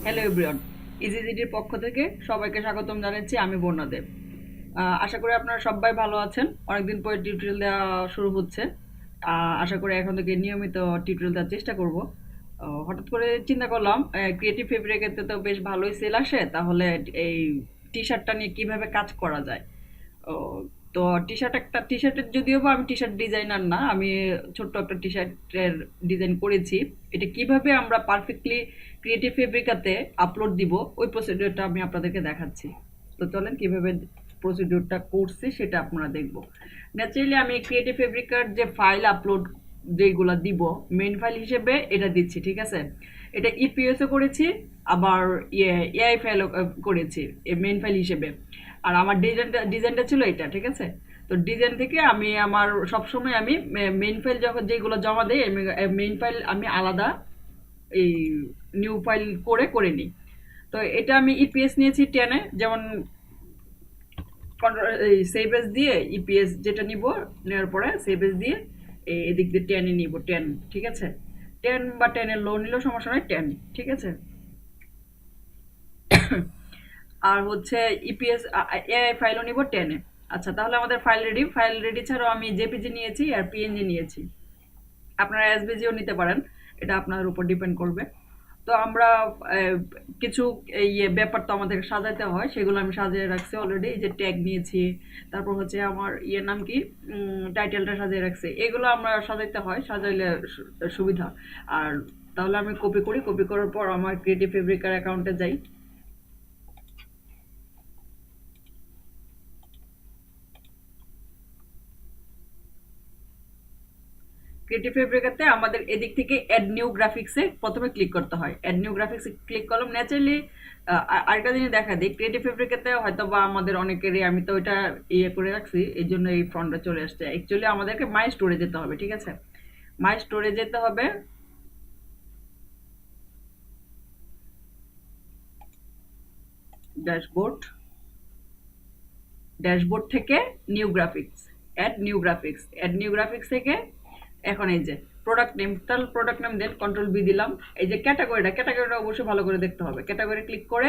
Hello everyone, ইজিজিডির পক্ষ থেকে সবাইকে স্বাগতম জানাচ্ছি। আমি বর্ণাদেব। আশা করি আপনারা সবাই ভালো আছেন। অনেকদিন পরে টিউটোরিয়াল দেওয়া শুরু হচ্ছে। আশা করি এখন থেকে নিয়মিত টিউটোরিয়াল দেওয়ার চেষ্টা করব। হঠাৎ করে চিন্তা করলাম, ক্রিয়েটিভ ফেব্রিকেতে তো বেশ ভালোই সেল আসে, তাহলে এই টি শার্টটা নিয়ে কীভাবে কাজ করা যায়। ও, তো টি শার্টের যদিও বা আমি টি শার্ট ডিজাইনার না, আমি ছোট্ট একটা টি শার্টের ডিজাইন করেছি। এটা কিভাবে আমরা পারফেক্টলি ক্রিয়েটিভ ফেব্রিকাতে আপলোড দিব, ওই প্রসিডিওরটা আমি আপনাদেরকে দেখাচ্ছি। তো চলেন কিভাবে প্রসিডিওরটা করছি সেটা আপনারা দেখব। ন্যাচারালি আমি ক্রিয়েটিভ ফেব্রিকার যে ফাইল আপলোড যেগুলো দিব, মেইন ফাইল হিসেবে এটা দিচ্ছি, ঠিক আছে। এটা ইপিএসও করেছি, আবার এআই ফাইলও করেছি মেইন ফাইল হিসেবে। আর আমার ডিজাইনটা ছিল এটা, ঠিক আছে। তো ডিজাইন থেকে আমি আমার সবসময় আমি মেইন ফাইল যখন যেগুলো জমা দিই, মেইন ফাইল আমি আলাদা এই নিউ ফাইল করে করে নিই। তো এটা আমি ইপিএস নিয়েছি 10-এ, যেমন এই সেভ এস দিয়ে ইপিএস যেটা নিব, নেওয়ার পরে সেভ এস দিয়ে এদিক দিয়ে 10-এ নিব, 10, ঠিক আছে। 10 বা 10-এর লো নিলেও সমস্যা নয়, 10, ঠিক আছে। আর হচ্ছে ইপিএস এআই ফাইলও নিব 10-এ। আচ্ছা, তাহলে আমাদের ফাইল রেডি ছাড়াও আমি জেপিজি নিয়েছি আর পিএনজি নিয়েছি। আপনারা এসভিজিও নিতে পারেন, এটা আপনার উপর ডিপেন্ড করবে। তো আমরা আহ, কিছু ব্যাপার তো আমাদের সাজাতে হয়, সেগুলো আমি সাজিয়ে রাখছি অলরেডি। এই যে ট্যাগ নিয়েছি, তারপর হচ্ছে আমার নাম কি, টাইটেলটা সাজিয়ে রাখছি। এগুলো আমরা সাজাইতে হয়, সাজাইলে সুবিধা। আর তাহলে আমি কপি করার পর আমার ক্রিয়েটিভ ফেব্রিকার অ্যাকাউন্টে যাই। ক্রিয়েটিভ ফেব্রিকাতে আমাদের এদিক থেকে অ্যাড নিউ গ্রাফিক্সে প্রথমে ক্লিক করতে হয়। অ্যাড নিউ গ্রাফিক্সে ক্লিক করলাম। ন্যাচারালি আরেকটা জিনিস দেখা দিই, ক্রিয়েটিভ ফেব্রিকাতে হয়তো বা আমাদের অনেকেরই, আমি তো এটা করে রাখছি, এই জন্য এই ফ্রন্টটা চলে আসছে। অ্যাকচুয়ালি আমাদেরকে মাই স্টোরে যেতে হবে, ঠিক আছে। মাই স্টোরে যেতে হবে। ড্যাশবোর্ড, ড্যাশবোর্ড থেকে new graphics, add new graphics থেকে এখন এই যে প্রোডাক্ট নেম, তাহলে প্রোডাক্ট নেম দেন কন্ট্রোল বি দিলাম। এই যে ক্যাটাগরিটা অবশ্যই ভালো করে দেখতে হবে। ক্যাটাগরি ক্লিক করে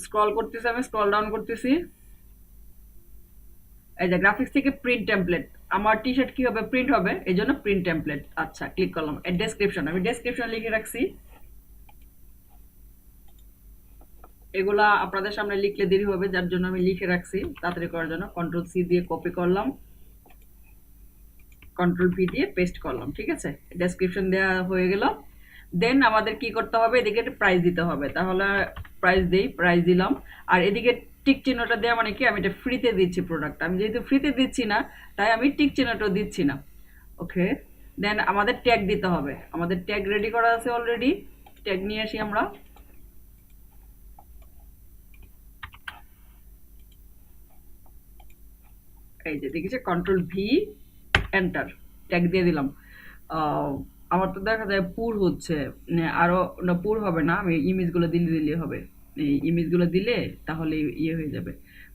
স্ক্রল করতেছি, আমি স্ক্রল ডাউন করতেছি। এই যে গ্রাফিক্স থেকে প্রিন্ট টেমপ্লেট, আমার টি শার্ট কি হবে, প্রিন্ট হবে, এই জন্য প্রিন্ট টেমপ্লেট। আচ্ছা, ক্লিক করলাম। ডেসক্রিপশন, আমি ডেসক্রিপশন লিখে রাখছি। এগুলা আপনাদের সামনে লিখলে দেরি হবে, যার জন্য আমি লিখে রাখছি তাড়াতাড়ি করার জন্য। কন্ট্রোল সি দিয়ে কপি করলাম, কন্ট্রোল ভি দিয়ে পেস্ট করলাম, ঠিক আছে। ডেসক্রিপশন দেওয়া হয়ে গেল। দেন আমাদের কি করতে হবে, এদিকে একটা প্রাইস দিতে হবে। তাহলে প্রাইস দিলাম। আর এদিকে টিক চিহ্নটা দেওয়া মানে কি, আমি এটা ফ্রিতে দিচ্ছি প্রোডাক্ট। আমি যেহেতু ফ্রিতে দিচ্ছি না, তাই আমি টিক চিহ্নটাও দিচ্ছি না। ওকে। দেন আমাদের ট্যাগ দিতে হবে। আমাদের ট্যাগ রেডি করা আছে অলরেডি। ট্যাগ নিয়ে আসি আমরা। এই যে দেখেছি, কন্ট্রোল ভি, এন্টার, ট্যাগ দিয়ে দিলাম। আহ, আমার তো দেখা যায় পুর হচ্ছে, আরো না পুর হবে না, আমি ইমেজগুলো দিলে হবে। এই ইমেজগুলো দিলে তাহলে হয়ে যাবে।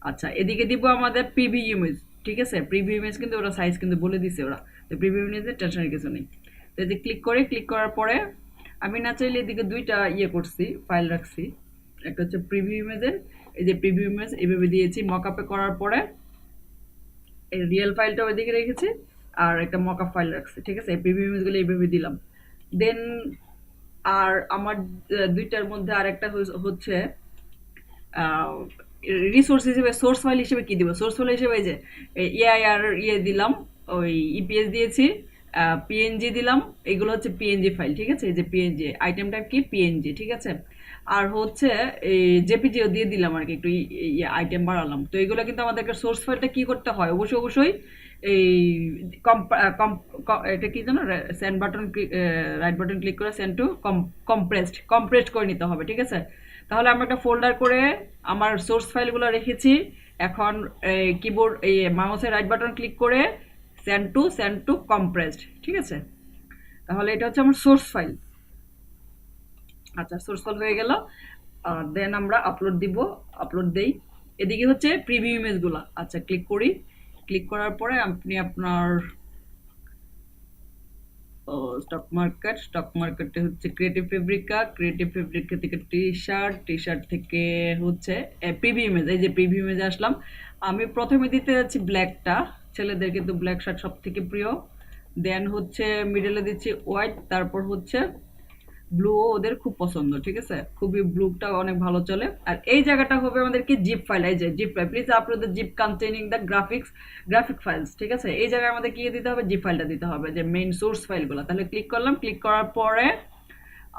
আচ্ছা, এদিকে দিব আমাদের প্রিভিউ ইমেজ, ঠিক আছে। প্রিভিউ ইমেজ কিন্তু ওরা সাইজ কিন্তু বলে দিছে ওরা, তো প্রিভিউ ইমেজের টেনশনের কিছু নেই। তো এই যে ক্লিক করার পরে আমি না চাইলে এদিকে দুইটা করছি, ফাইল রাখছি। একটা হচ্ছে প্রিভিউ ইমেজের, এই যে প্রিভিউ ইমেজ এভাবে দিয়েছি। মকআপে করার পরে এই রিয়েল ফাইলটা ওইদিকে রেখেছি, আর একটা মকআপ ফাইল রাখছি, ঠিক আছে। প্রিভিউ ইমেজগুলো এইভাবে দিলাম। দেন আর আমার দুইটার মধ্যে আরেকটা হচ্ছে রিসোর্স হিসেবে, সোর্স ফাইল হিসেবে কি দিব, সোর্স ফাইল হিসেবে এই যে এআই আর দিলাম, ওই ইপিএস দিয়েছি, পিএনজি দিলাম। এগুলো হচ্ছে পিএনজি ফাইল, ঠিক আছে। এই যে পিএনজি আইটেম টাইপ কি, পিএনজি, ঠিক আছে। আর হচ্ছে এই জেপিজিও দিয়ে দিলাম আর কি, একটু আইটেম বাড়ালাম। তো এগুলো কিন্তু আমাদেরকে সোর্স ফাইলটা কি করতে হয়, অবশ্যই এই এটা কি জানো, send button, right button click করে সেন্ড টু কম্প্রেসড করে নিতে হবে, ঠিক আছে। তাহলে আমরা একটা ফোল্ডার করে আমার সোর্স ফাইলগুলো রেখেছি। এখন কিবোর্ড মাউসের রাইট বাটন ক্লিক করে সেন্ড টু কম্প্রেসড, ঠিক আছে। তাহলে এটা হচ্ছে আমার সোর্স ফাইল। আচ্ছা, সোর্স ফাইল হয়ে গেল। দেন আমরা আপলোড দিব, আপলোড দেই। এদিকে হচ্ছে প্রিভিউ ইমেজগুলো। আচ্ছা, ক্লিক করি। ক্লিক করার পরে আপনি আপনার স্টক মার্কেটে হচ্ছে ক্রিয়েটিভ ফেব্রিকা থেকে টি শার্ট থেকে হচ্ছে পিভি ইমেজ। এই যে পিভি ইমেজে আসলাম। আমি প্রথমে দিতে যাচ্ছি ব্ল্যাকটা, ছেলেদের কিন্তু ব্ল্যাক শার্ট সব থেকে প্রিয়। দেন হচ্ছে মিডলে দিচ্ছি হোয়াইট, তারপর হচ্ছে ব্লু ওদের খুব পছন্দ, ঠিক আছে? খুবই ব্লুটা অনেক ভালো চলে। আর এই জায়গাটা হবে আমাদের কি জিপ ফাইল, এই যে zip file, please upload the zip containing the graphic files, ঠিক আছে? এই জায়গায় আমাদের কি দিতে হবে, জিপ ফাইলটা দিতে হবে, যে মেইন সোর্স ফাইলগুলো। তাহলে ক্লিক করলাম, ক্লিক করার পরে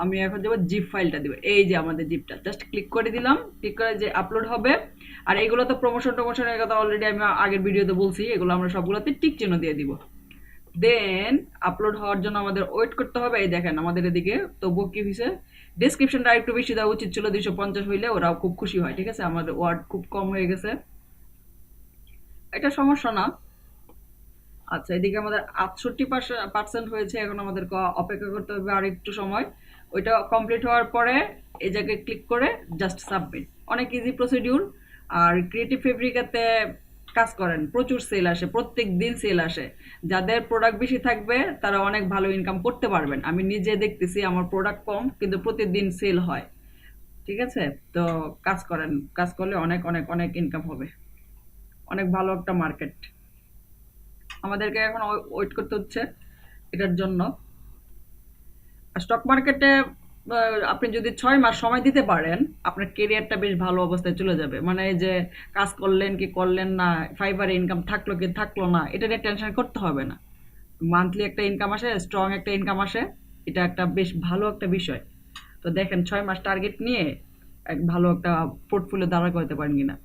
আমি এখন যাবো জিপ ফাইলটা দিব। এই যে আমাদের জিপটা জাস্ট ক্লিক করে দিলাম, ক্লিক করে যে আপলোড হবে। আর এইগুলো তো প্রমোশনের কথা অলরেডি আমি আগের ভিডিওতে বলছি, এগুলো আমরা সবগুলোতে টিক চিহ্ন দিয়ে দিব। দেন আপলোড হওয়ার জন্য আমাদের ওয়েট করতে হবে। এই দেখেন আমাদের এদিকে তবুও কি হয়েছে, ডিসক্রিপশনটা একটু বেশি দেওয়া উচিত ছিল, 250 হইলে ওরাও খুব খুশি হয়, ঠিক আছে? আমাদের ওয়ার্ড খুব কম হয়ে গেছে, এটা সমস্যা না। আচ্ছা, এদিকে আমাদের 68% হয়েছে, এখন আমাদের অপেক্ষা করতে হবে আর একটু সময়। ওইটা কমপ্লিট হওয়ার পরে এই জায়গায় ক্লিক করে জাস্ট সাবমিট। অনেক ইজি প্রসিডিউর। আর ক্রিয়েটিভ ফেব্রিকাতে কাজ করেন, প্রচুর সেল আসে, প্রত্যেক দিন সেল আসে। যাদের প্রোডাক্ট বেশি থাকবে তারা অনেক ভালো ইনকাম করতে পারবেন। আমি নিজে দেখতেছি, আমার প্রোডাক্ট কম কিন্তু প্রতিদিন সেল হয়, ঠিক আছে? তো কাজ করেন, কাজ করলে অনেক অনেক অনেক ইনকাম হবে, অনেক ভালো একটা মার্কেট। আমাদেরকে এখন ওয়েট করতে হচ্ছে এটার জন্য। স্টক মার্কেটে আপনি যদি 6 মাস সময় দিতে পারেন, আপনার কেরিয়ারটা বেশ ভালো অবস্থায় চলে যাবে। মানে এই যে কাজ করলেন কি করলেন না, ফাইবারে ইনকাম থাকলো কি থাকলো না, এটা নিয়ে টেনশন করতে হবে না। মান্থলি একটা ইনকাম আসে, স্ট্রং একটা ইনকাম আসে, এটা একটা বেশ ভালো একটা বিষয়। তো দেখেন 6 মাস টার্গেট নিয়ে এক ভালো একটা পোর্টফোলিও দাঁড়া করতে পারেন কিনা।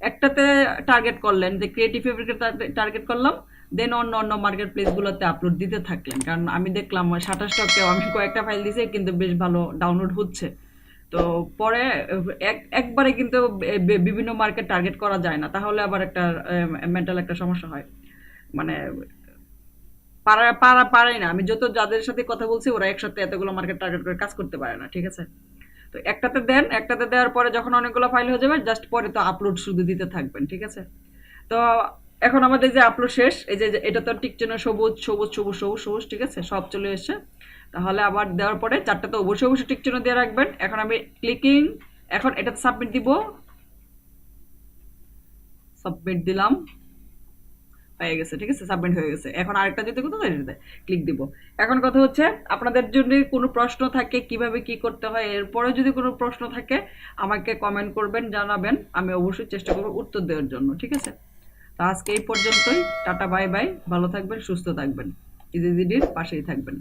একটাতে টার্গেট করলেন, যে ক্রিয়েটিভ ফেব্রিকের টার্গেট করলাম, দেন অন্য অন্য মার্কেট প্লেসগুলোতে আপলোড দিতে থাকলেন। কারণ আমি দেখলাম ওই শাটার স্টকেও আমি কয়েকটা ফাইল দিয়েছি, কিন্তু বেশ ভালো ডাউনলোড হচ্ছে। তো পরে একবারে কিন্তু বিভিন্ন মার্কেট টার্গেট করা যায় না, তাহলে আবার একটা মেন্টাল একটা সমস্যা হয়। মানে পারাই না। আমি যত যাদের সাথে কথা বলছি ওরা একসাথে এতগুলো মার্কেট টার্গেট করে কাজ করতে পারে না, ঠিক আছে? তো একটাতে দেন, একটাতে দেওয়ার পরে যখন অনেকগুলো ফাইল হয়ে যাবে, জাস্ট পরে তো আপলোড শুধু দিতে থাকবেন, ঠিক আছে? তো এখন আমাদের যে আপলোড শেষ, এই যে এটা তো টিক চিহ্ন সবুজ সবুজ সবুজ সবুজ সবুজ, ঠিক আছে? সব চলে এসছে। তাহলে আবার দেওয়ার পরে চারটা তো অবশ্যই অবশ্যই টিক চিহ্ন দিয়ে রাখবেন। এখন আমি ক্লিকিং, এখন এটাতে সাবমিট দিব, সাবমিট দিলাম, হয়ে গেছে, ঠিক আছে? সাবমিট হয়ে গেছে। এখন আরেকটা যদি কোথাও এটাতে ক্লিক দিব। এখন কথা হচ্ছে, আপনাদের যদি কোনো প্রশ্ন থাকে কিভাবে কি করতে হয়, এরপরে যদি কোনো প্রশ্ন থাকে আমাকে কমেন্ট করবেন, জানাবেন, আমি অবশ্যই চেষ্টা করবো উত্তর দেওয়ার জন্য, ঠিক আছে? তো আজকে এই পর্যন্তই। টাটা, বাই বাই, ভালো থাকবেন, সুস্থ থাকবেন, ইজিডির পাশেই থাকবেন।